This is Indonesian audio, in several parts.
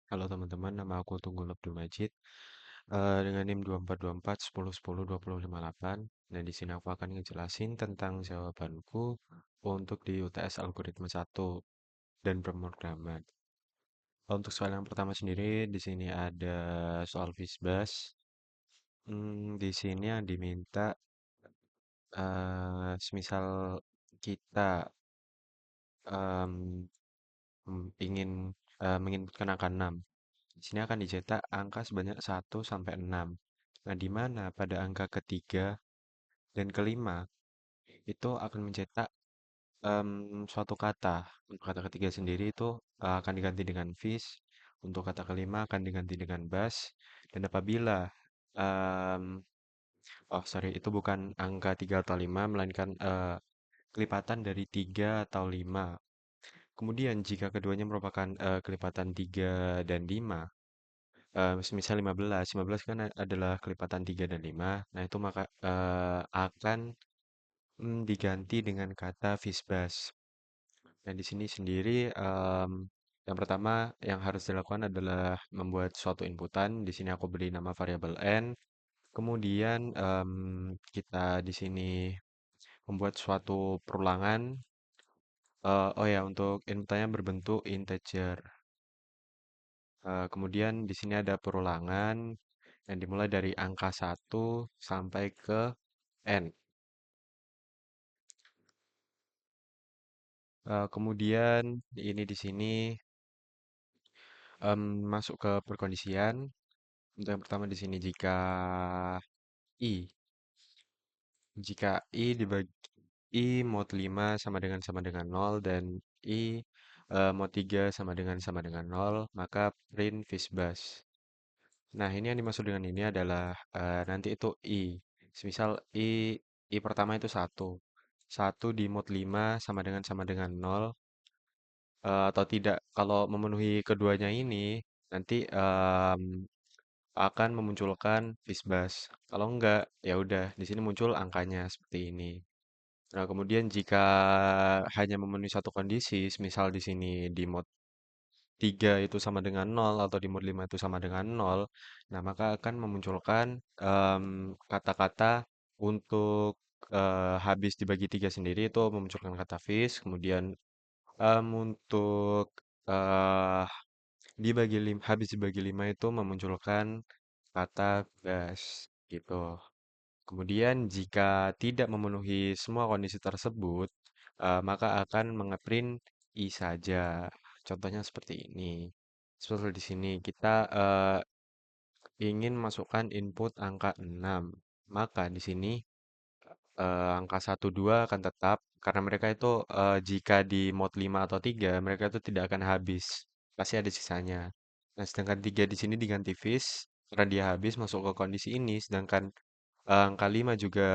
Halo teman-teman, nama aku Tunggul Abdul Majid dengan NIM 2424 10 10 2058. Nah, di sini aku akan ngejelasin tentang jawabanku untuk di UTS Algoritma 1 dan pemrograman. Untuk soal yang pertama sendiri, di sini ada soal FISBAS. Di sini yang diminta, semisal kita em, ingin menginputkan angka 6. Di sini akan dicetak angka sebanyak 1 sampai 6. Nah, di mana pada angka ketiga dan kelima itu akan mencetak suatu kata. Untuk kata ketiga sendiri itu akan diganti dengan fish. Untuk kata kelima akan diganti dengan bas. Dan apabila em, oh sorry, itu bukan angka 3 atau 5, melainkan kelipatan dari 3 atau 5. Kemudian jika keduanya merupakan kelipatan 3 dan 5, semisal 15, 15 kan adalah kelipatan 3 dan 5. Nah, itu maka akan diganti dengan kata Visbas. Nah, di sini sendiri yang pertama yang harus dilakukan adalah membuat suatu inputan. Di sini aku beri nama variabel n. Kemudian kita di sini membuat suatu perulangan. Oh ya, untuk inputannya berbentuk integer. Kemudian di sini ada perulangan yang dimulai dari angka 1 sampai ke n. Kemudian ini di sini masuk ke perkondisian. Untuk yang pertama di sini jika i dibagi i mod 5 sama dengan 0 dan i mod 3 sama dengan 0, maka print Visbas. Nah, ini yang dimaksud dengan ini adalah nanti itu i. Semisal i pertama itu 1. 1 di mod 5 sama dengan 0 atau tidak. Kalau memenuhi keduanya ini nanti akan memunculkan Visbas. Kalau enggak, ya udah di sini muncul angkanya seperti ini. Nah, kemudian jika hanya memenuhi satu kondisi, misal di sini di mod 3 itu sama dengan 0 atau di mod 5 itu sama dengan 0, nah maka akan memunculkan kata-kata untuk habis dibagi 3 sendiri itu memunculkan kata vis, kemudian untuk eh, habis dibagi 5 itu memunculkan kata gas gitu. Kemudian jika tidak memenuhi semua kondisi tersebut, maka akan mengeprint i saja. Contohnya seperti ini. Seperti di sini kita ingin masukkan input angka 6. Maka di sini angka 1 2 akan tetap karena mereka itu jika di mod 5 atau 3, mereka itu tidak akan habis. Pasti ada sisanya. Nah, sedangkan 3 di sini diganti vis karena dia habis masuk ke kondisi ini, sedangkan angka 5 juga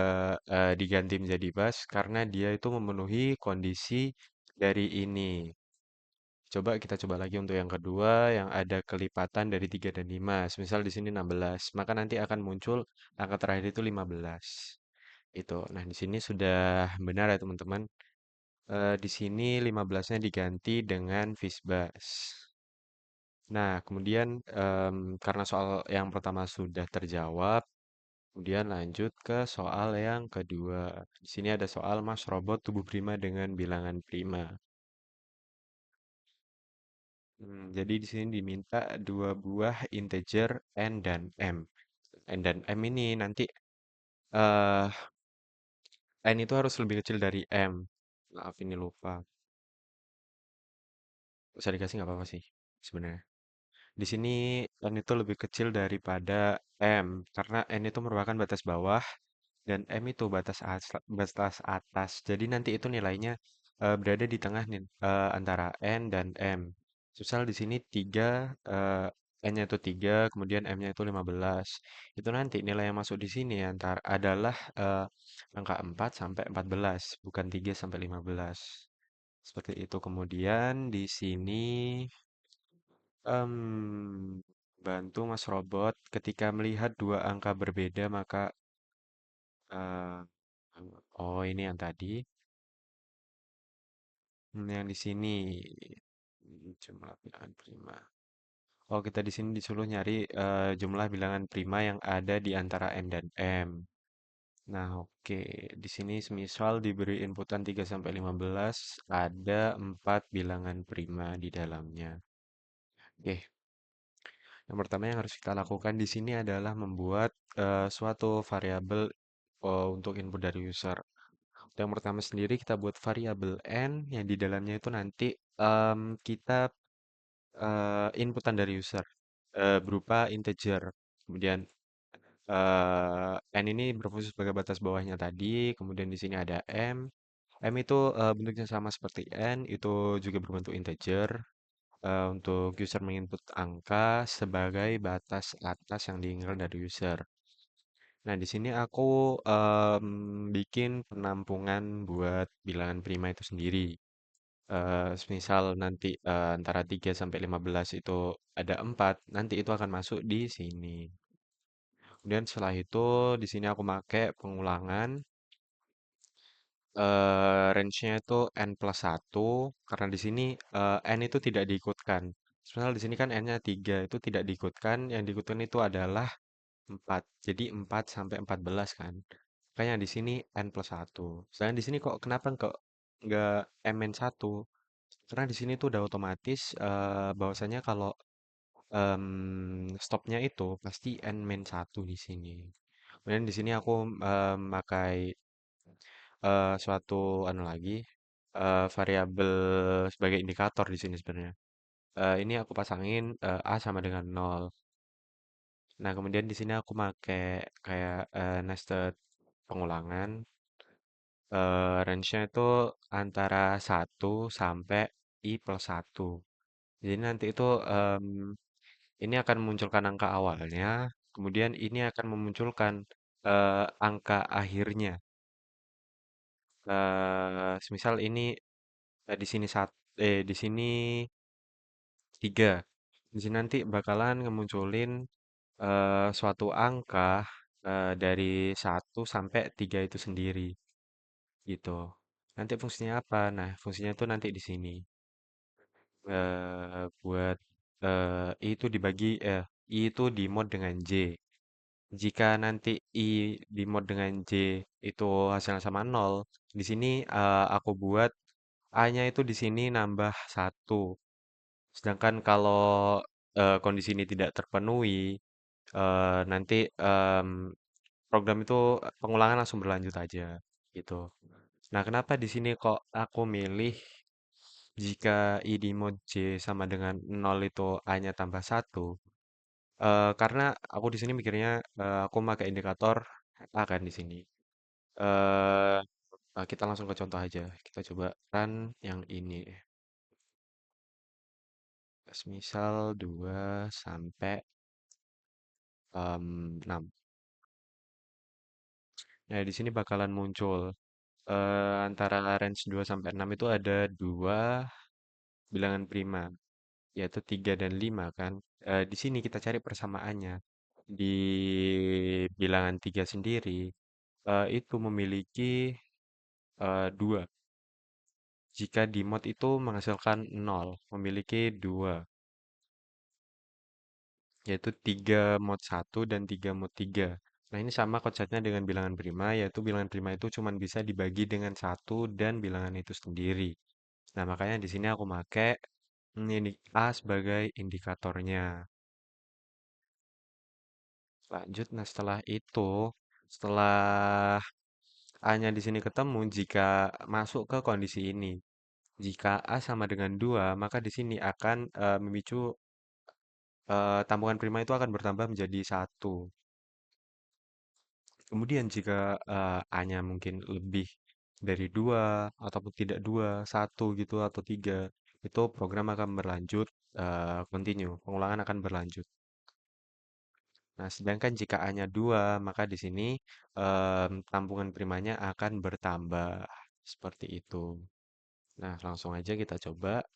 diganti menjadi bas karena dia itu memenuhi kondisi dari ini. Kita coba lagi untuk yang kedua yang ada kelipatan dari 3 dan 5. Misal di sini 16, maka nanti akan muncul angka terakhir itu 15. Itu. Nah, di sini sudah benar ya teman-teman. Di sini 15-nya diganti dengan Visbas. Nah, kemudian karena soal yang pertama sudah terjawab, kemudian lanjut ke soal yang kedua. Di sini ada soal Mas Robot tubuh prima dengan bilangan prima. Jadi di sini diminta dua buah integer n dan m. N dan m ini nanti eh n itu harus lebih kecil dari m. Maaf ini lupa. Bisa dikasih nggak apa-apa sih sebenarnya. Di sini n itu lebih kecil daripada m karena n itu merupakan batas bawah dan M itu batas atas. Jadi nanti itu nilainya berada di tengah nih antara N dan M. Misal di sini 3 N-nya itu 3, kemudian M-nya itu 15. Itu nanti nilai yang masuk di sini adalah angka 4 sampai 14, bukan 3 sampai 15. Seperti itu. Kemudian di sini bantu Mas Robot ketika melihat dua angka berbeda maka eh, oh, ini yang tadi. Yang di sini. Jumlah bilangan prima. Oh, kita di sini disuruh nyari jumlah bilangan prima yang ada di antara n dan m. Nah, oke. Di sini semisal diberi inputan 3 sampai 15, ada 4 bilangan prima di dalamnya. Oke, yang pertama yang harus kita lakukan di sini adalah membuat suatu variabel untuk input dari user. Yang pertama sendiri kita buat variabel n yang di dalamnya itu nanti kita inputan dari user berupa integer. Kemudian n ini berfungsi sebagai batas bawahnya tadi. Kemudian di sini ada m. M itu bentuknya sama seperti n, itu juga berbentuk integer. Untuk user menginput angka sebagai batas atas yang diinginkan dari user. Nah, di sini aku bikin penampungan buat bilangan prima itu sendiri. Semisal nanti antara 3 sampai 15 itu ada 4, nanti itu akan masuk di sini. Kemudian setelah itu di sini aku pakai pengulangan range-nya itu n plus satu karena di sini n itu tidak diikutkan. Sebenarnya di sini kan n-nya 3 itu tidak diikutkan, yang diikutkan itu adalah 4. Jadi 4 sampai 14 kan. Makanya di sini n plus satu. Sedangkan di sini kok kenapa kok nggak m-1? Karena di sini tuh udah otomatis bahwasanya kalau stopnya itu pasti n-1 di sini. Kemudian di sini aku pakai suatu anu lagi variabel sebagai indikator di sini sebenarnya. Ini aku pasangin A sama dengan nol. Nah, kemudian di sini aku pakai kayak nested pengulangan. Range-nya itu antara 1 sampai I plus 1. Jadi nanti itu ini akan memunculkan angka awalnya, kemudian ini akan memunculkan angka akhirnya. Semisal ini di sini di sini 3. Di sini nanti bakalan ngemunculin suatu angka dari 1 sampai 3 itu sendiri gitu. Nanti fungsinya apa? Nah, fungsinya itu nanti di sini. Buat I itu dibagi I itu di mod dengan J. Jika nanti I di mod dengan J itu hasilnya sama nol, di sini aku buat A-nya itu di sini nambah satu. Sedangkan kalau kondisi ini tidak terpenuhi, nanti program itu pengulangan langsung berlanjut aja gitu. Nah, kenapa di sini kok aku milih jika I di mod J sama dengan nol itu A-nya tambah satu? Karena aku di sini mikirnya aku pakai indikator A kan di sini. Eh kita langsung ke contoh aja. Kita coba run yang ini. Misal 2 sampai 6. Nah, di sini bakalan muncul antara range 2 sampai 6 itu ada dua bilangan prima, yaitu 3 dan 5 kan. Di sini kita cari persamaannya. Di bilangan 3 sendiri itu memiliki 2. Jika di mod itu menghasilkan nol, memiliki 2, yaitu 3 mod satu dan 3 mod 3. Nah, ini sama konsepnya dengan bilangan prima, yaitu bilangan prima itu cuma bisa dibagi dengan satu dan bilangan itu sendiri. Nah, makanya di sini aku pakai ini A sebagai indikatornya. Lanjut, nah setelah itu, setelah A-nya di sini ketemu, jika masuk ke kondisi ini, jika A sama dengan 2, maka di sini akan memicu tampungan prima itu akan bertambah menjadi satu. Kemudian jika A-nya mungkin lebih dari 2 ataupun tidak 2 1 gitu atau 3 itu program akan berlanjut continue, pengulangan akan berlanjut. Nah, sedangkan jika A-nya 2 maka di sini tampungan primanya akan bertambah seperti itu. Nah, langsung aja kita coba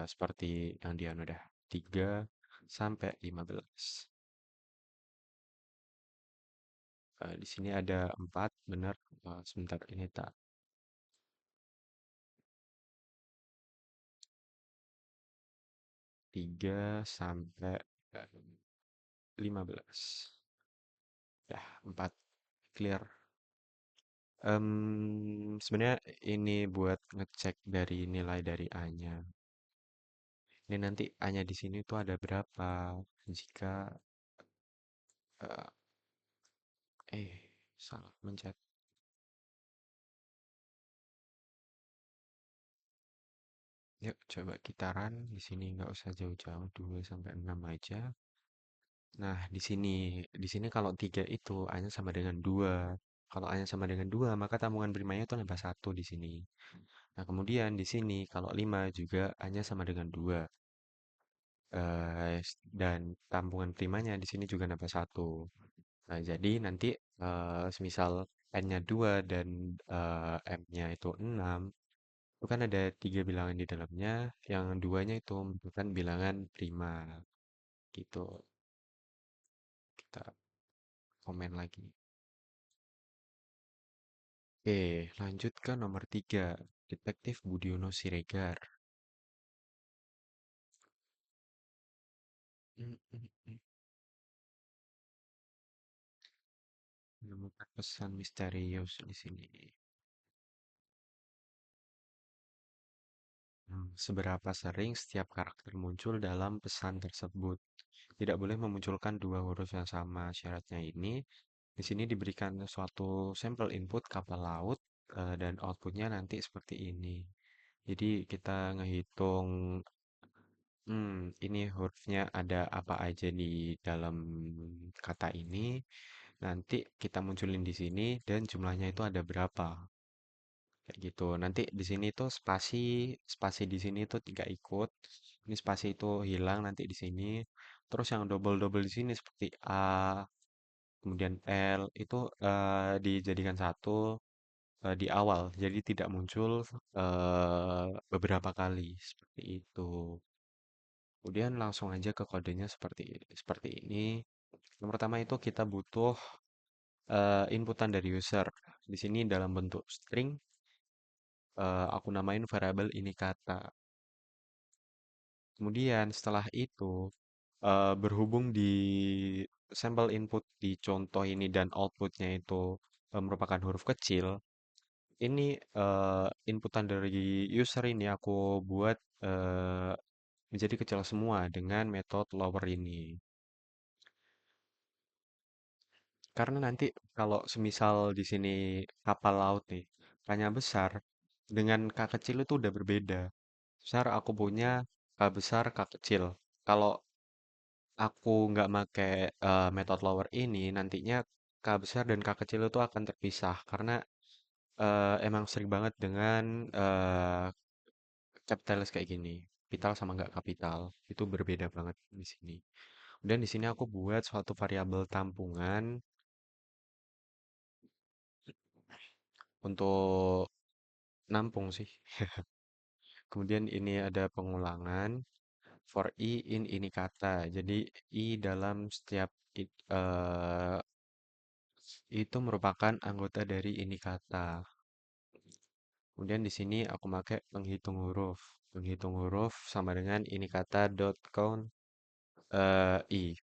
seperti yang dia udah 3 sampai 15. Di sini ada 4, benar. Sebentar ini tak. 3 sampai eh, 15. Ya, 4. Clear. Sebenarnya ini buat ngecek dari nilai dari A-nya. Ini nanti A-nya di sini tuh ada berapa? Jika eh, salah mencet. Yuk coba kita run di sini nggak usah jauh-jauh 2 sampai 6 aja. Nah, di sini kalau 3 itu A-nya sama dengan 2. Kalau A-nya sama dengan 2, maka tabungan primanya itu nambah 1 di sini. Nah, kemudian di sini kalau 5 juga A-nya sama dengan 2. Dan tabungan primanya di sini juga nambah 1. Nah, jadi nanti semisal N-nya 2 dan M-nya itu 6, itu kan ada 3 bilangan di dalamnya, yang duanya itu merupakan bilangan prima. Gitu. Kita komen lagi. Oke, lanjut ke nomor 3. Detektif Budiono Siregar. Hmm, hmm, hmm. Menemukan pesan misterius di sini. Seberapa sering setiap karakter muncul dalam pesan tersebut? Tidak boleh memunculkan dua huruf yang sama. Syaratnya ini, di sini diberikan suatu sampel input kapal laut dan outputnya nanti seperti ini. Jadi kita ngehitung, ini hurufnya ada apa aja di dalam kata ini. Nanti kita munculin di sini dan jumlahnya itu ada berapa. Kayak gitu. Nanti di sini tuh spasi, spasi di sini tuh tidak ikut. Ini spasi itu hilang nanti di sini. Terus yang double-double di sini seperti A, kemudian L itu dijadikan satu di awal. Jadi tidak muncul beberapa kali seperti itu. Kemudian langsung aja ke kodenya seperti seperti ini. Yang pertama itu kita butuh inputan dari user. Di sini dalam bentuk string, aku namain variabel ini kata. Kemudian setelah itu, berhubung di sampel input di contoh ini dan outputnya itu merupakan huruf kecil, ini inputan dari user ini aku buat eh, menjadi kecil semua dengan metode lower ini. Karena nanti kalau semisal di sini kapal laut nih, K-nya besar, dengan K kecil itu udah berbeda. Besar aku punya K besar, K kecil. Kalau aku nggak make metode lower ini, nantinya K besar dan K kecil itu akan terpisah. Karena emang sering banget dengan kapitalis kayak gini. Kapital sama nggak kapital. Itu berbeda banget di sini. Dan di sini aku buat suatu variabel tampungan untuk nampung sih. Kemudian ini ada pengulangan for i in ini kata. Jadi i dalam setiap itu merupakan anggota dari ini kata. Kemudian di sini aku pakai penghitung huruf. Penghitung huruf sama dengan ini kata dot count i.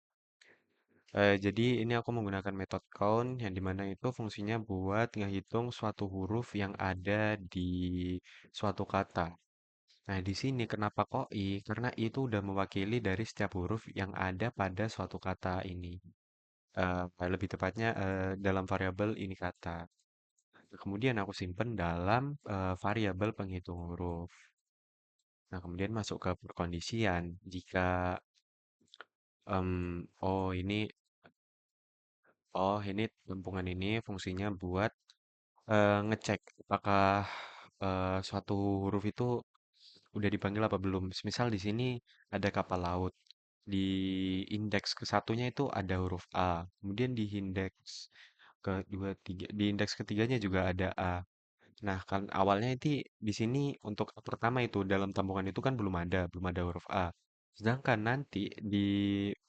Jadi ini aku menggunakan metode count yang dimana itu fungsinya buat ngehitung suatu huruf yang ada di suatu kata. Nah, di sini kenapa kok i? Karena i itu udah mewakili dari setiap huruf yang ada pada suatu kata ini. Lebih tepatnya dalam variabel ini kata. Kemudian aku simpen dalam variabel penghitung huruf. Nah, kemudian masuk ke perkondisian. Jika oh ini tumpungan ini fungsinya buat ngecek apakah suatu huruf itu udah dipanggil apa belum. Misal di sini ada kapal laut. Di indeks ke satunya itu ada huruf A. Kemudian di indeks kedua, tiga, di indeks ketiganya juga ada A. Nah, kan awalnya itu di sini untuk pertama itu dalam tambungan itu kan belum ada huruf A. Sedangkan nanti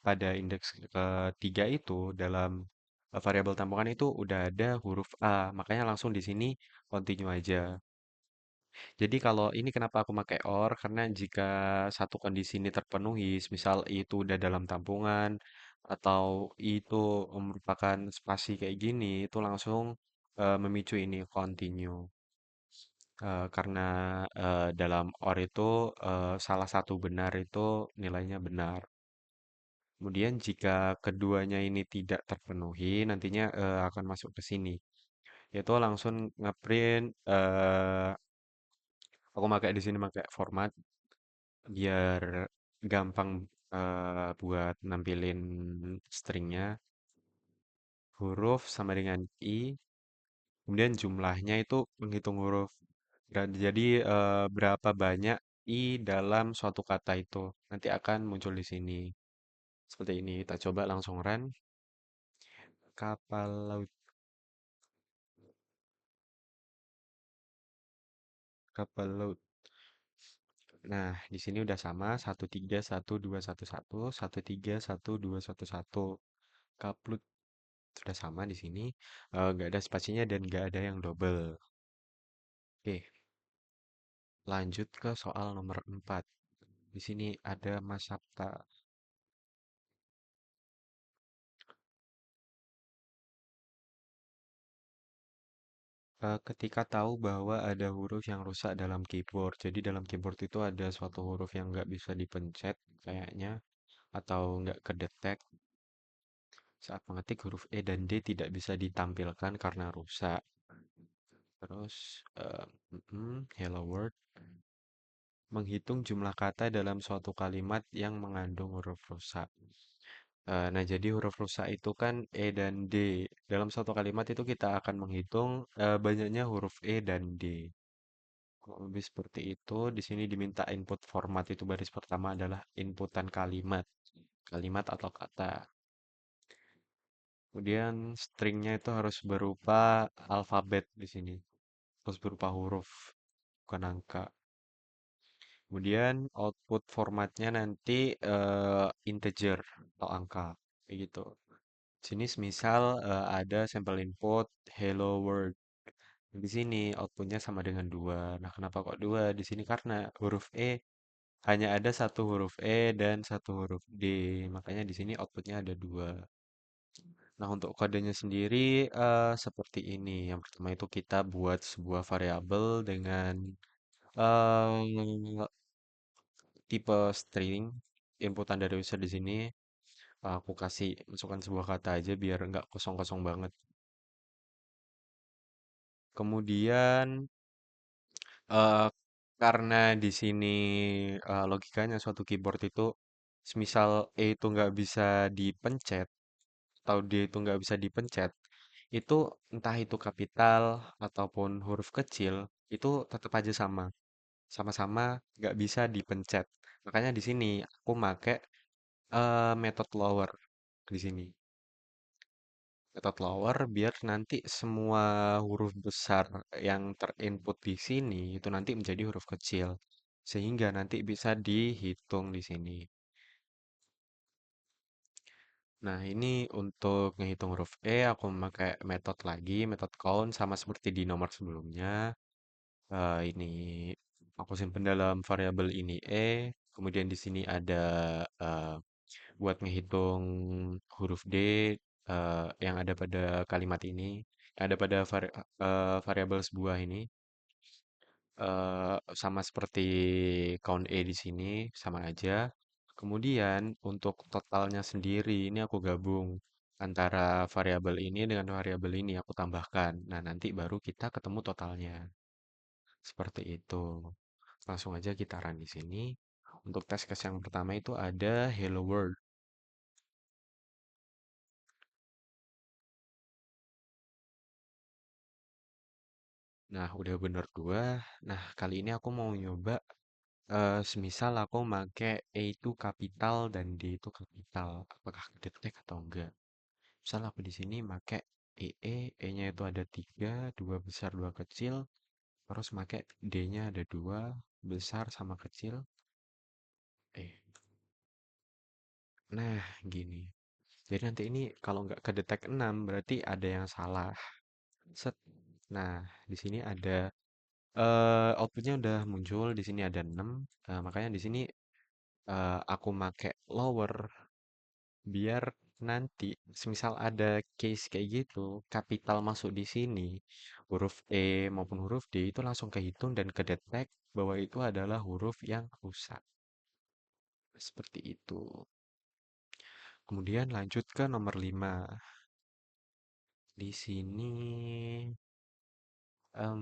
pada indeks ketiga itu dalam variabel tambungan itu udah ada huruf A. Makanya langsung di sini continue aja. Jadi kalau ini kenapa aku pakai OR, karena jika satu kondisi ini terpenuhi, misal itu udah dalam tampungan, atau itu merupakan spasi kayak gini, itu langsung memicu ini continue. Karena dalam OR itu salah satu benar itu nilainya benar. Kemudian jika keduanya ini tidak terpenuhi, nantinya akan masuk ke sini. Yaitu langsung ngeprint, aku pakai di sini pakai format biar gampang buat nampilin stringnya. Huruf sama dengan i, kemudian jumlahnya itu menghitung huruf. Dan jadi berapa banyak i dalam suatu kata itu nanti akan muncul di sini. Seperti ini. Kita coba langsung run. Kapal laut, kapal laut. Nah, di sini udah sama 131211 131211. Kaplut sudah sama di sini. Nggak ada spasinya dan nggak ada yang double. Oke, lanjut ke soal nomor 4. Di sini ada Mas Sapta. Ketika tahu bahwa ada huruf yang rusak dalam keyboard. Jadi dalam keyboard itu ada suatu huruf yang nggak bisa dipencet kayaknya. Atau nggak kedetek. Saat mengetik huruf E dan D tidak bisa ditampilkan karena rusak. Terus, hello world. Menghitung jumlah kata dalam suatu kalimat yang mengandung huruf rusak. Nah, jadi huruf rusak itu kan E dan D. Dalam suatu kalimat itu kita akan menghitung banyaknya huruf E dan D. Kurang lebih seperti itu. Di sini diminta input format itu baris pertama adalah inputan kalimat. Kalimat atau kata. Kemudian stringnya itu harus berupa alfabet di sini. Harus berupa huruf, bukan angka. Kemudian output formatnya nanti integer atau angka. Kayak gitu. Sini misal ada sampel input hello world. Di sini outputnya sama dengan 2. Nah, kenapa kok 2? Di sini karena huruf E hanya ada satu huruf E dan satu huruf D. Makanya di sini outputnya ada 2. Nah, untuk kodenya sendiri seperti ini. Yang pertama itu kita buat sebuah variabel dengan eh, tipe string. Inputan dari user di sini aku kasih masukkan sebuah kata aja biar nggak kosong-kosong banget. Kemudian eh, karena di sini logikanya suatu keyboard itu semisal E itu nggak bisa dipencet atau D itu nggak bisa dipencet, itu entah itu kapital ataupun huruf kecil itu tetap aja sama, sama-sama nggak bisa dipencet. Makanya di sini aku make method lower di sini. Method lower biar nanti semua huruf besar yang terinput di sini itu nanti menjadi huruf kecil. Sehingga nanti bisa dihitung di sini. Nah, ini untuk ngehitung huruf E, aku memakai metode lagi, metode count, sama seperti di nomor sebelumnya. Ini aku simpan dalam variabel ini E, kemudian di sini ada eh, buat ngehitung huruf D yang ada pada kalimat ini, yang ada pada variabel sebuah ini, sama seperti count E di sini, sama aja. Kemudian untuk totalnya sendiri, ini aku gabung antara variabel ini dengan variabel ini, aku tambahkan. Nah, nanti baru kita ketemu totalnya. Seperti itu. Langsung aja kita run di sini. Untuk tes case yang pertama itu ada hello world. Nah, udah bener dua. Nah, kali ini aku mau nyoba semisal aku make E itu kapital dan D itu kapital. Apakah kedetek atau enggak? Misal aku di sini make E-nya itu ada tiga, dua besar, dua kecil. Terus make D-nya ada dua, besar sama kecil. Eh, nah gini. Jadi nanti ini kalau nggak kedetek 6 berarti ada yang salah. Set. Nah, di sini ada Outputnya udah muncul di sini ada 6. Makanya di sini aku make lower biar nanti semisal ada case kayak gitu, kapital masuk di sini, huruf E maupun huruf D itu langsung kehitung dan kedetek bahwa itu adalah huruf yang rusak. Seperti itu. Kemudian lanjut ke nomor 5. Di sini em,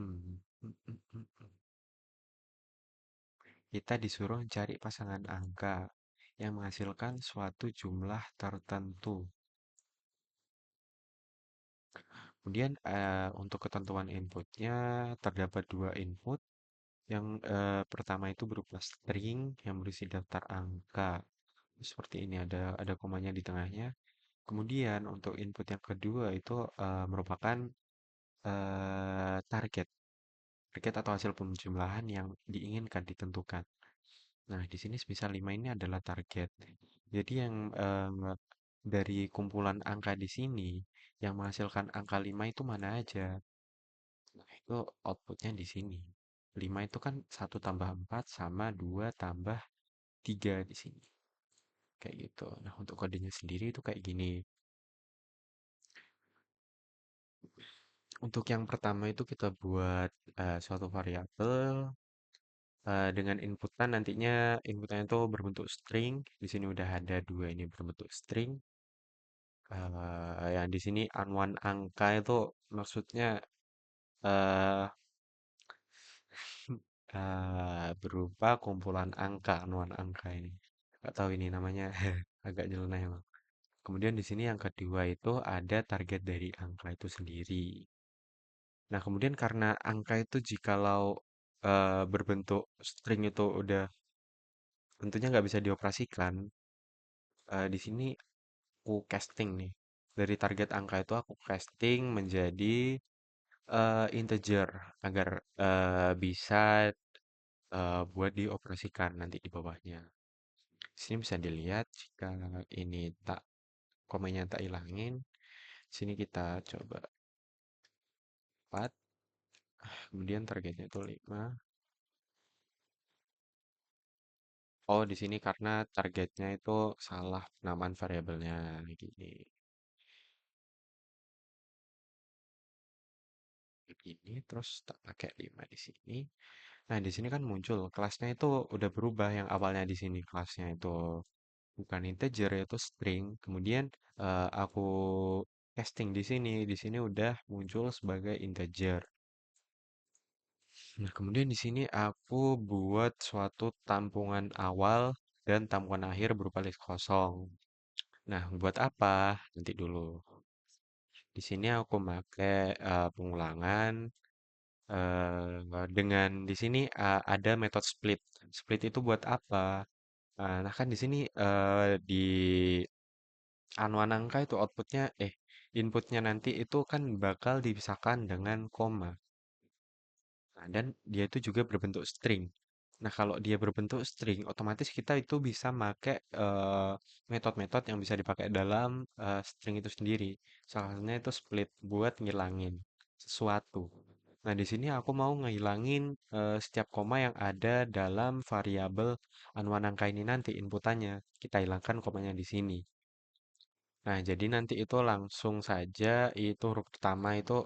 kita disuruh cari pasangan angka yang menghasilkan suatu jumlah tertentu. Kemudian untuk ketentuan inputnya terdapat dua input. Yang pertama itu berupa string yang berisi daftar angka. Seperti ini ada komanya di tengahnya. Kemudian untuk input yang kedua itu merupakan target. Target atau hasil penjumlahan yang diinginkan ditentukan. Nah, di sini semisal 5 ini adalah target. Jadi yang dari kumpulan angka di sini yang menghasilkan angka 5 itu mana aja? Nah, itu outputnya di sini. 5 itu kan 1 tambah 4 sama 2 tambah 3 di sini. Kayak gitu. Nah, untuk kodenya sendiri itu kayak gini. Untuk yang pertama itu kita buat suatu variabel dengan inputan nantinya inputannya itu berbentuk string. Di sini udah ada dua ini berbentuk string. Yang di sini anuan angka itu maksudnya eh berupa kumpulan angka, anuan angka ini. Gak tahu ini namanya agak nyeleneh emang. Kemudian di sini yang kedua itu ada target dari angka itu sendiri. Nah, kemudian karena angka itu jikalau berbentuk string itu udah tentunya nggak bisa dioperasikan, di sini aku casting nih. Dari target angka itu aku casting menjadi integer agar bisa buat dioperasikan nanti di bawahnya. Di sini bisa dilihat jika ini tak komanya tak ilangin. Sini kita coba 4, kemudian targetnya itu 5. Oh, di sini karena targetnya itu salah penamaan variabelnya gini. Begini terus tak pakai 5 di sini. Nah, di sini kan muncul kelasnya itu udah berubah yang awalnya di sini kelasnya itu bukan integer yaitu string. Kemudian aku casting di sini. Di sini udah muncul sebagai integer. Nah, kemudian di sini aku buat suatu tampungan awal dan tampungan akhir berupa list kosong. Nah, buat apa? Nanti dulu. Di sini aku pakai pengulangan dengan di sini ada metode split. Split itu buat apa? Nah, kan di sini di anuan angka itu inputnya nanti itu kan bakal dipisahkan dengan koma. Nah, dan dia itu juga berbentuk string. Nah, kalau dia berbentuk string, otomatis kita itu bisa pakai metode-metode yang bisa dipakai dalam string itu sendiri. Salah satunya itu split buat ngilangin sesuatu. Nah, di sini aku mau ngilangin setiap koma yang ada dalam variabel anuan angka ini nanti inputannya. Kita hilangkan komanya di sini. Nah, jadi nanti itu langsung saja itu huruf pertama itu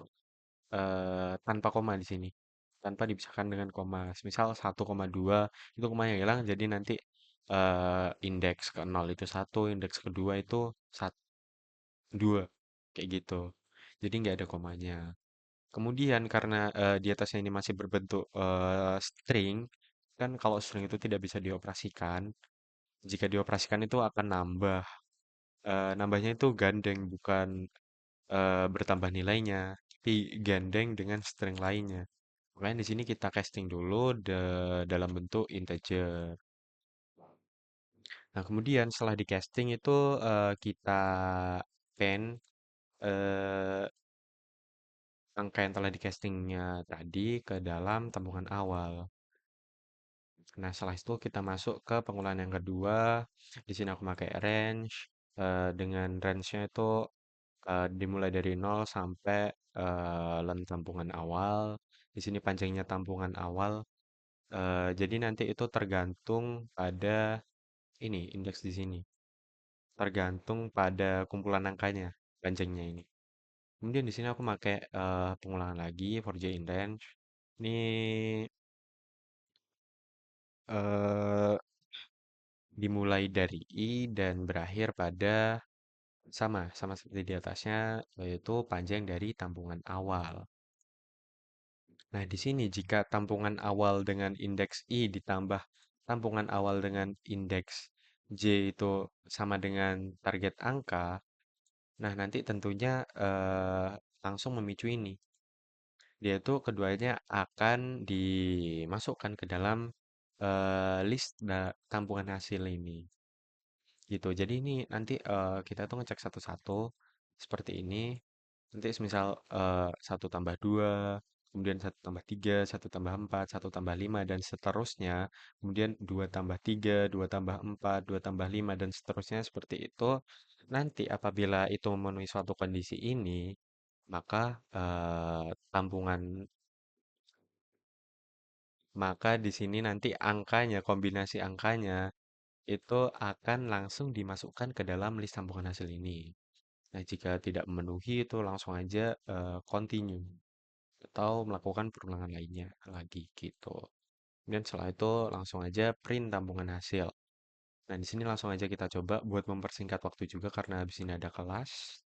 tanpa koma di sini. Tanpa dipisahkan dengan koma. Misal 1,2 itu komanya hilang jadi nanti indeks ke 0 itu 1, indeks kedua itu 1, 2 kayak gitu. Jadi nggak ada komanya. Kemudian karena di atasnya ini masih berbentuk string, kan kalau string itu tidak bisa dioperasikan. Jika dioperasikan itu akan nambah. Nambahnya itu gandeng bukan bertambah nilainya, tapi gandeng dengan string lainnya. Makanya di sini kita casting dulu dalam bentuk integer. Nah, kemudian setelah di casting itu kita pen eh, angka yang telah di castingnya tadi ke dalam tambungan awal. Nah, setelah itu kita masuk ke pengulangan yang kedua. Di sini aku pakai range. Dengan range-nya itu dimulai dari 0 sampai len tampungan awal. Di Di sini panjangnya tampungan awal. Jadi nanti itu tergantung pada ini indeks di sini. Tergantung pada kumpulan angkanya panjangnya ini. Kemudian di sini aku pakai pengulangan lagi for j in range. Ini eh, dimulai dari I dan berakhir pada sama seperti di atasnya, yaitu panjang dari tampungan awal. Nah, di sini jika tampungan awal dengan indeks I ditambah tampungan awal dengan indeks J itu sama dengan target angka, nah nanti tentunya langsung memicu ini. Dia itu keduanya akan dimasukkan ke dalam list tampungan hasil ini. Gitu. Jadi ini nanti kita tuh ngecek satu-satu seperti ini. Nanti semisal 1 tambah 2, kemudian 1 tambah 3, 1 tambah 4, 1 tambah 5, dan seterusnya. Kemudian 2 tambah 3, 2 tambah 4, 2 tambah 5, dan seterusnya seperti itu. Nanti apabila itu memenuhi suatu kondisi ini, maka maka di sini nanti angkanya, kombinasi angkanya itu akan langsung dimasukkan ke dalam list tampungan hasil ini. Nah, jika tidak memenuhi itu langsung aja continue atau melakukan perulangan lainnya lagi gitu. Dan setelah itu langsung aja print tampungan hasil. Nah, di sini langsung aja kita coba buat mempersingkat waktu juga karena habis ini ada kelas.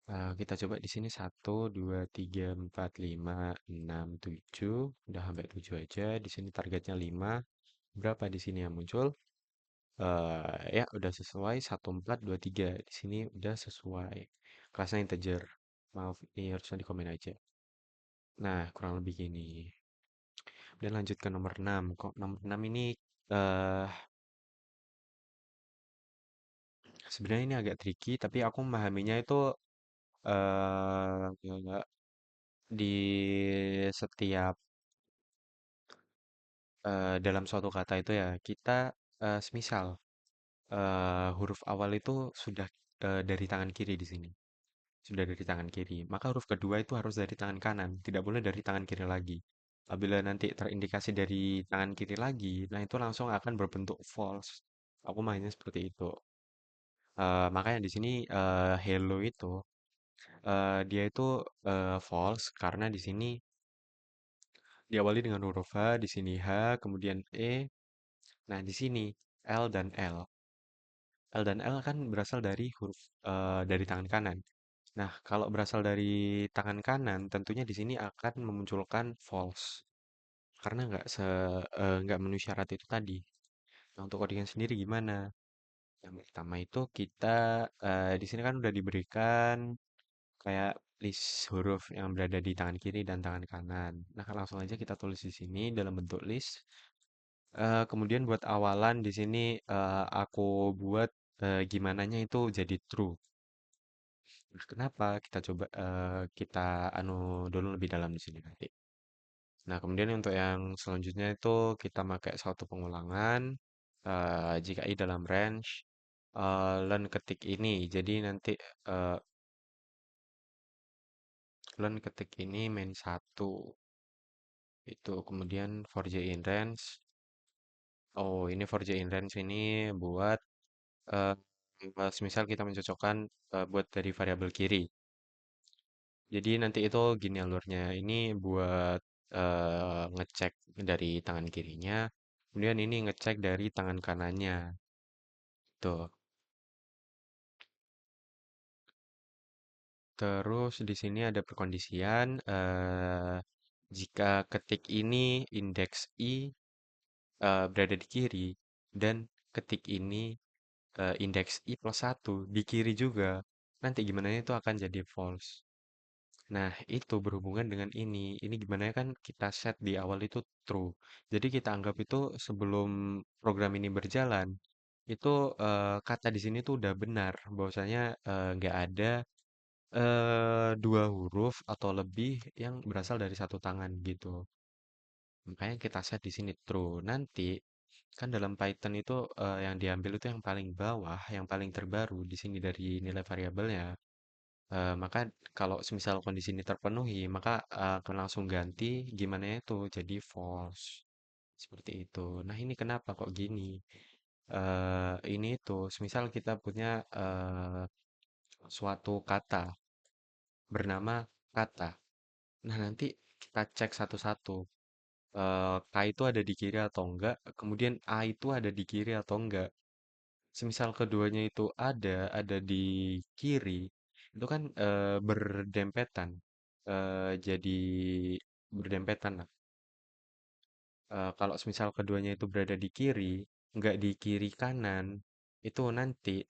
Kita coba di sini 1, 2, 3, 4, 5, 6, 7. Udah sampai 7 aja. Di sini targetnya 5. Berapa di sini yang muncul? Ya udah sesuai 1, 4, 2, 3. Di sini udah sesuai. Kelasnya integer. Maaf, ini harusnya di komen aja. Nah, kurang lebih gini. Dan lanjut ke nomor 6. Kok nomor 6 ini eh sebenarnya ini agak tricky, tapi aku memahaminya itu nggak di setiap dalam suatu kata itu ya kita semisal huruf awal itu sudah dari tangan kiri di sini. Sudah dari tangan kiri. Maka huruf kedua itu harus dari tangan kanan, tidak boleh dari tangan kiri lagi. Apabila nanti terindikasi dari tangan kiri lagi, nah itu langsung akan berbentuk false. Aku mainnya seperti itu. Makanya di sini hello itu dia itu false karena di sini diawali dengan huruf H, di sini H, kemudian E. Nah, di sini L dan L. L dan L kan berasal dari huruf dari tangan kanan. Nah, kalau berasal dari tangan kanan, tentunya di sini akan memunculkan false karena nggak memenuhi syarat itu tadi. Nah, untuk codingan sendiri gimana? Yang pertama itu kita di sini kan udah diberikan kayak list huruf yang berada di tangan kiri dan tangan kanan. Nah, langsung aja kita tulis di sini dalam bentuk list. Kemudian buat awalan di sini aku buat gimananya itu jadi true. Nah, kenapa? Kita coba kita anu dulu lebih dalam di sini nanti. Nah, kemudian untuk yang selanjutnya itu kita pakai suatu pengulangan jika i dalam range learn ketik ini. Jadi nanti eh, learn ketik ini main satu itu kemudian for j in range. Oh, ini for j in range ini buat eh, misal kita mencocokkan buat dari variabel kiri. Jadi nanti itu gini alurnya. Ini buat ngecek dari tangan kirinya. Kemudian ini ngecek dari tangan kanannya. Tuh. Terus di sini ada perkondisian. Jika ketik ini indeks i berada di kiri dan ketik ini indeks i plus 1 di kiri juga. Nanti gimana itu akan jadi false. Nah, itu berhubungan dengan ini. Ini gimana ya kan kita set di awal itu true. Jadi kita anggap itu sebelum program ini berjalan, itu kata di sini tuh udah benar. Bahwasanya nggak ada dua huruf atau lebih yang berasal dari satu tangan gitu. Makanya kita set di sini true. Nanti kan dalam Python itu yang diambil itu yang paling bawah, yang paling terbaru di sini dari nilai variabelnya. Maka kalau semisal kondisi ini terpenuhi, maka akan langsung ganti gimana itu jadi false. Seperti itu. Nah, ini kenapa kok gini? Ini itu, semisal kita punya suatu kata bernama kata. Nah, nanti kita cek satu-satu. K itu ada di kiri atau enggak, kemudian A itu ada di kiri atau enggak. Semisal keduanya itu ada di kiri, itu kan berdempetan. Jadi berdempetan lah. Kalau semisal keduanya itu berada di kiri, nggak di kiri kanan, itu nanti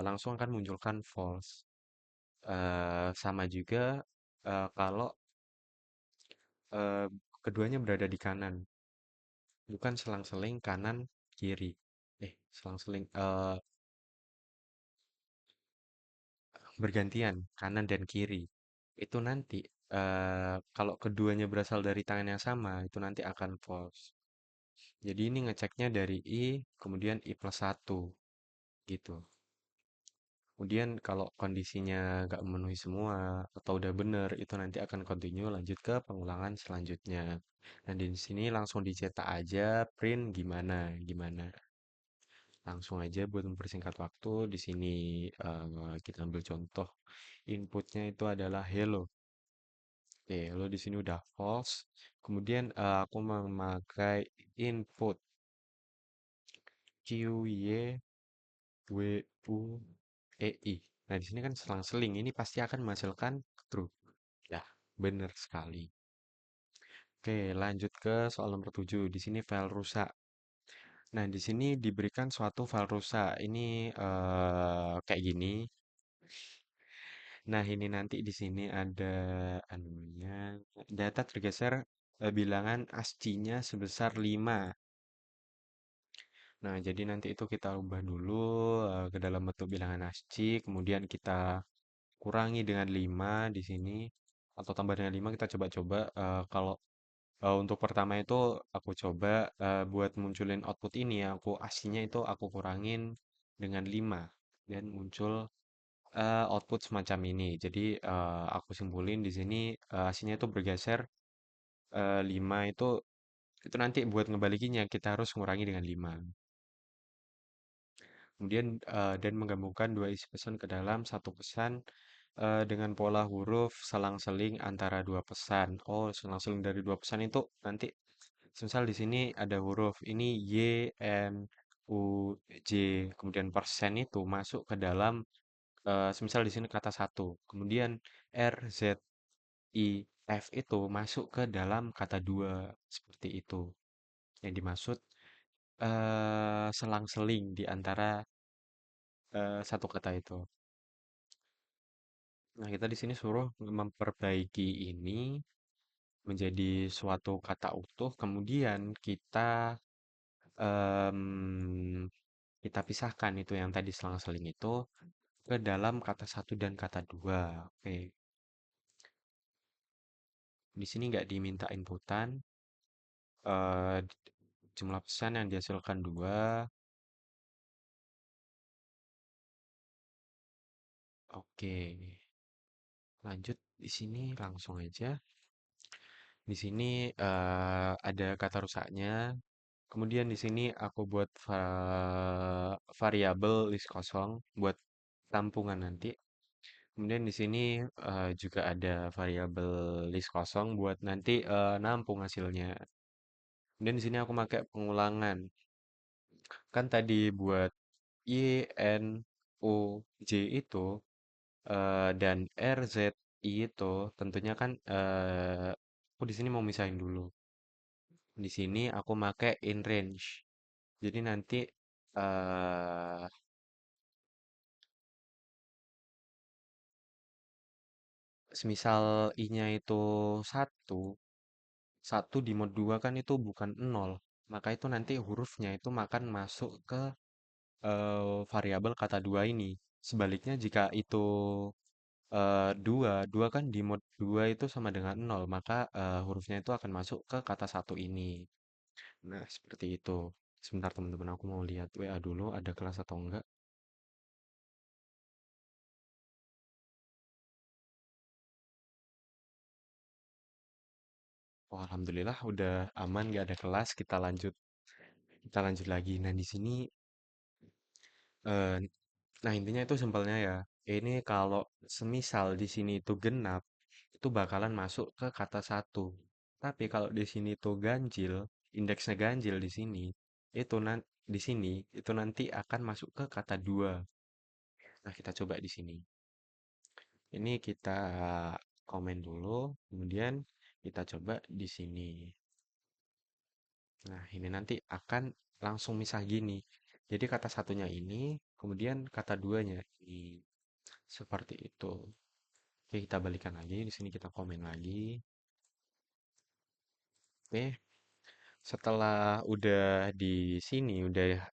langsung akan munculkan false. Sama juga kalau eh, keduanya berada di kanan, bukan selang-seling kanan kiri. Selang-seling bergantian kanan dan kiri. Itu nanti kalau keduanya berasal dari tangan yang sama, itu nanti akan false. Jadi ini ngeceknya dari I, kemudian I plus satu gitu. Kemudian kalau kondisinya nggak memenuhi semua atau udah bener, itu nanti akan continue lanjut ke pengulangan selanjutnya. Nah, di sini langsung dicetak aja print gimana gimana. Langsung aja buat mempersingkat waktu. Di sini kita ambil contoh inputnya itu adalah hello. Oke, hello di sini udah false. Kemudian aku memakai input Q Y W U E I. Nah, di sini kan selang-seling. Ini pasti akan menghasilkan true. Ya, benar sekali. Oke, lanjut ke soal nomor 7. Di sini file rusak. Nah, di sini diberikan suatu file rusak. Ini kayak gini. Nah, ini nanti di sini ada anunya. Data tergeser bilangan ASCII-nya sebesar 5. Nah, jadi nanti itu kita ubah dulu ke dalam bentuk bilangan ASCII, kemudian kita kurangi dengan 5 di sini atau tambah dengan 5 kita coba-coba kalau untuk pertama itu aku coba buat munculin output ini ya aku aslinya itu aku kurangin dengan 5 dan muncul output semacam ini. Jadi aku simpulin di sini aslinya itu bergeser 5 itu nanti buat ngebalikinnya kita harus ngurangi dengan 5. Kemudian dan menggabungkan dua isi pesan ke dalam satu pesan dengan pola huruf selang-seling antara dua pesan. Oh, selang-seling dari dua pesan itu nanti misal di sini ada huruf ini Y, N, U, J, kemudian persen itu masuk ke dalam semisal di sini kata satu, kemudian R, Z, I, F itu masuk ke dalam kata dua seperti itu. Yang dimaksud selang-seling di antara satu kata itu. Nah, kita di sini suruh memperbaiki ini menjadi suatu kata utuh, kemudian em, kita pisahkan itu yang tadi selang-seling itu ke dalam kata satu dan kata dua. Oke, di sini nggak diminta inputan, eh, jumlah pesan yang dihasilkan dua. Oke, lanjut di sini langsung aja. Di sini ada kata rusaknya. Kemudian di sini aku buat variabel list kosong buat tampungan nanti. Kemudian di sini juga ada variabel list kosong buat nanti nampung hasilnya. Kemudian di sini aku pakai pengulangan. Kan tadi buat Y, N, O, J itu dan R, Z, I itu tentunya kan aku di sini mau misahin dulu. Di sini aku pakai in range. Jadi nanti eh semisal I-nya itu satu, satu di mod 2 kan itu bukan nol. Maka itu nanti hurufnya itu makan masuk ke variabel kata dua ini. Sebaliknya jika itu dua, dua kan di mod 2 itu sama dengan nol, maka hurufnya itu akan masuk ke kata satu ini. Nah, seperti itu. Sebentar teman-teman, aku mau lihat WA dulu ada kelas atau enggak. Oh, alhamdulillah udah aman, nggak ada kelas. Kita lanjut lagi. Nah, di sini, eh, nah intinya itu simpelnya ya. Ini kalau semisal di sini itu genap, itu bakalan masuk ke kata satu. Tapi kalau di sini tuh ganjil, indeksnya ganjil di sini, itu di sini itu nanti akan masuk ke kata dua. Nah, kita coba di sini. Ini kita komen dulu, kemudian kita coba di sini. Nah, ini nanti akan langsung misah gini. Jadi kata satunya ini, kemudian kata duanya ini. Seperti itu. Oke, kita balikan lagi. Di sini kita komen lagi. Oke, setelah udah di sini,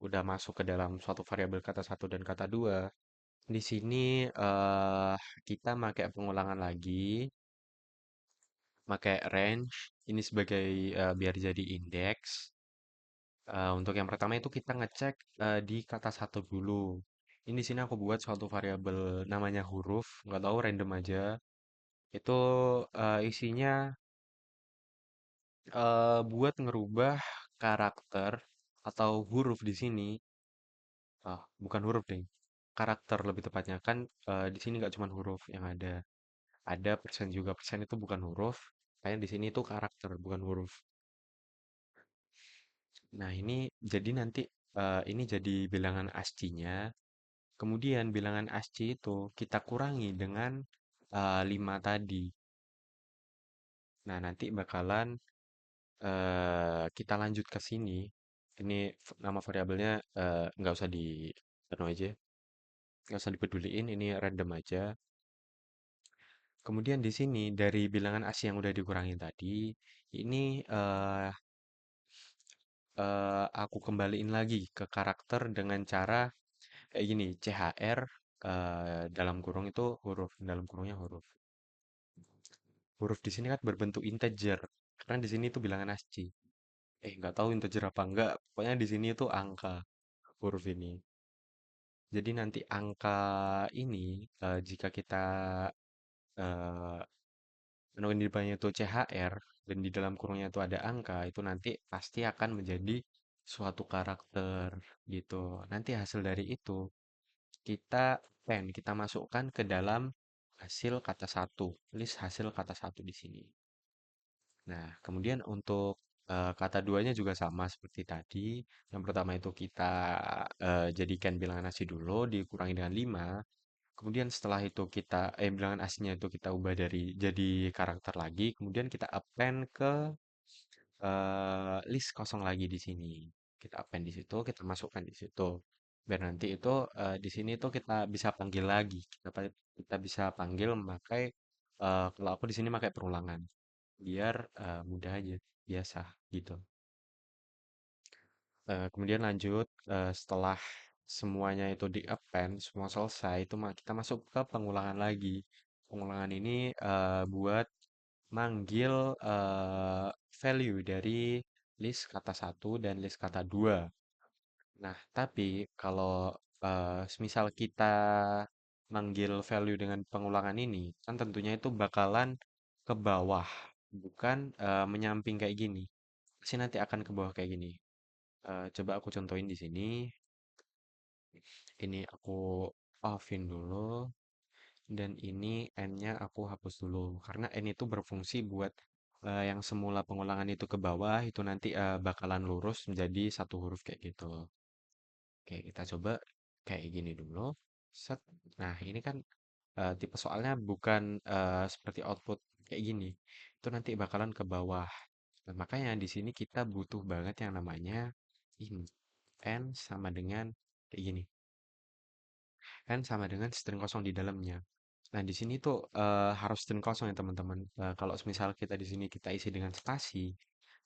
udah masuk ke dalam suatu variabel kata satu dan kata dua. Di sini kita pakai pengulangan lagi, pakai range. Ini sebagai biar jadi indeks. Untuk yang pertama itu kita ngecek di kata satu dulu. Ini di sini aku buat suatu variabel namanya huruf, nggak tahu random aja. Itu isinya buat ngerubah karakter atau huruf di sini. Bukan huruf deh, karakter lebih tepatnya kan di sini nggak cuma huruf yang ada persen juga persen itu bukan huruf. Kayak di sini itu karakter bukan huruf. Nah ini jadi nanti ini jadi bilangan ASCII-nya. Kemudian bilangan ASCII itu kita kurangi dengan 5 tadi. Nah, nanti bakalan kita lanjut ke sini. Ini nama variabelnya nggak usah di anu aja, nggak usah dipeduliin, ini random aja. Kemudian di sini dari bilangan ASCII yang udah dikurangi tadi, ini aku kembaliin lagi ke karakter dengan cara kayak gini, CHR dalam kurung itu huruf, dalam kurungnya huruf. Huruf di sini kan berbentuk integer, karena di sini itu bilangan ASCII. Nggak tahu integer apa enggak, pokoknya di sini itu angka huruf ini. Jadi nanti angka ini jika kita eh menuin di depannya itu CHR dan di dalam kurungnya itu ada angka, itu nanti pasti akan menjadi suatu karakter gitu. Nanti hasil dari itu kita masukkan ke dalam hasil kata satu, list hasil kata satu di sini. Nah, kemudian untuk kata duanya juga sama seperti tadi. Yang pertama itu kita jadikan bilangan asli dulu, dikurangi dengan 5. Kemudian setelah itu bilangan aslinya itu kita ubah jadi karakter lagi. Kemudian kita append ke list kosong lagi di sini. Kita append di situ, kita masukkan di situ. Biar nanti itu di sini tuh kita bisa panggil lagi. Kita bisa panggil memakai kalau aku di sini pakai perulangan biar mudah aja biasa gitu. Kemudian lanjut setelah semuanya itu di append semua selesai itu kita masuk ke pengulangan lagi. Pengulangan ini buat manggil value dari list kata satu dan list kata dua. Nah, tapi kalau semisal kita manggil value dengan pengulangan ini, kan tentunya itu bakalan ke bawah, bukan menyamping kayak gini. Pasti nanti akan ke bawah kayak gini. Coba aku contohin di sini. Ini aku offin dulu. Dan ini n-nya aku hapus dulu. Karena n itu berfungsi buat yang semula pengulangan itu ke bawah, itu nanti bakalan lurus menjadi satu huruf kayak gitu. Oke, kita coba kayak gini dulu. Set. Nah, ini kan tipe soalnya bukan seperti output kayak gini. Itu nanti bakalan ke bawah. Nah, makanya di sini kita butuh banget yang namanya ini. N sama dengan kayak gini. N sama dengan string kosong di dalamnya. Nah, di sini tuh harus string kosong ya teman-teman. Kalau misal kita di sini kita isi dengan spasi,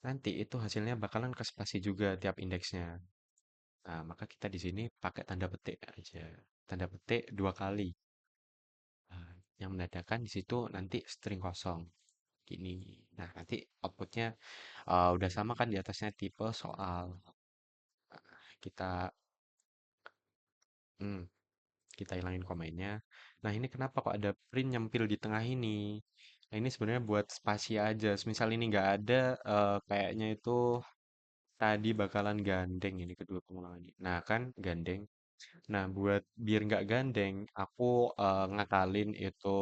nanti itu hasilnya bakalan ke spasi juga tiap indeksnya. Nah, maka kita di sini pakai tanda petik aja. Tanda petik dua kali. Nah, yang menandakan di situ nanti string kosong. Gini. Nah, nanti outputnya udah sama kan di atasnya tipe soal. Kita hmm, kita hilangin komennya. Nah, ini kenapa kok ada print nyempil di tengah ini? Nah, ini sebenarnya buat spasi aja. Misal ini nggak ada, kayaknya itu tadi bakalan gandeng ini kedua pengulangan ini. Nah, kan gandeng. Nah, buat biar nggak gandeng, aku ngakalin itu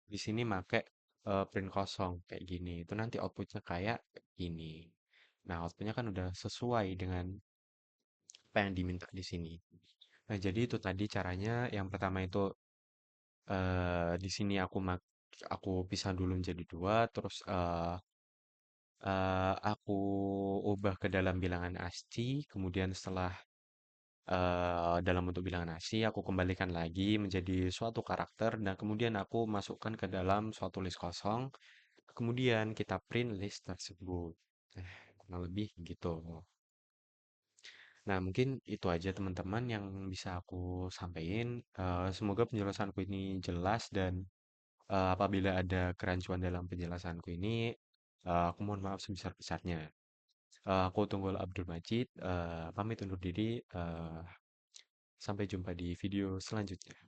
di sini make print kosong kayak gini. Itu nanti outputnya kayak gini. Nah, outputnya kan udah sesuai dengan apa yang diminta di sini. Nah, jadi itu tadi caranya. Yang pertama itu di sini aku pisah dulu menjadi dua, terus aku ubah ke dalam bilangan ASCII, kemudian setelah dalam bentuk bilangan ASCII, aku kembalikan lagi menjadi suatu karakter, dan kemudian aku masukkan ke dalam suatu list kosong, kemudian kita print list tersebut. Kurang lebih gitu. Nah, mungkin itu aja teman-teman yang bisa aku sampaikan. Semoga penjelasanku ini jelas dan apabila ada kerancuan dalam penjelasanku ini, aku mohon maaf sebesar-besarnya. Aku Tunggul Abdul Majid, pamit undur diri. Sampai jumpa di video selanjutnya.